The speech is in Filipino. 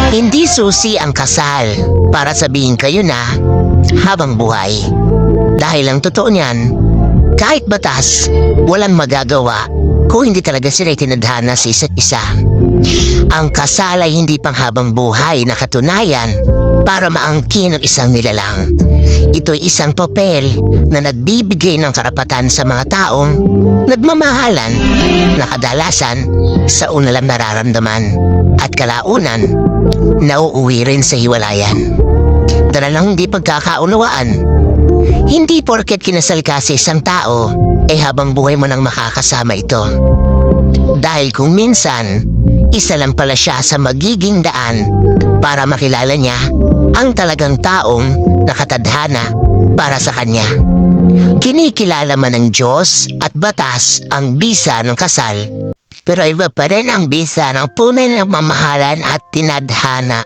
Hindi susi ang kasal para sabihin kayo na habang buhay. Dahil ang totoo niyan, kahit batas, walang magagawa kung hindi talaga sila itinadhana sa isa't isa. Ang kasal ay hindi pang habang buhay na katunayan para maangkin ang isang nilalang. Ito'y isang papel na nagbibigay ng karapatan sa mga taong nagmamahalan na kadalasan sa unalang nararamdaman at kalaunan nauuwi rin sa hiwalayan. Dalalang hindi pagkakaunawaan. Hindi porket kinasal ka sa isang tao, habang buhay mo nang makakasama ito. Dahil kung minsan, isa lang pala siya sa magiging daan para makilala niya ang talagang taong nakatadhana para sa kanya. Kinikilala man ng Diyos at batas ang bisa ng kasal, pero iba pa rin ang bisa ng tunay na mamahalan at tinadhana.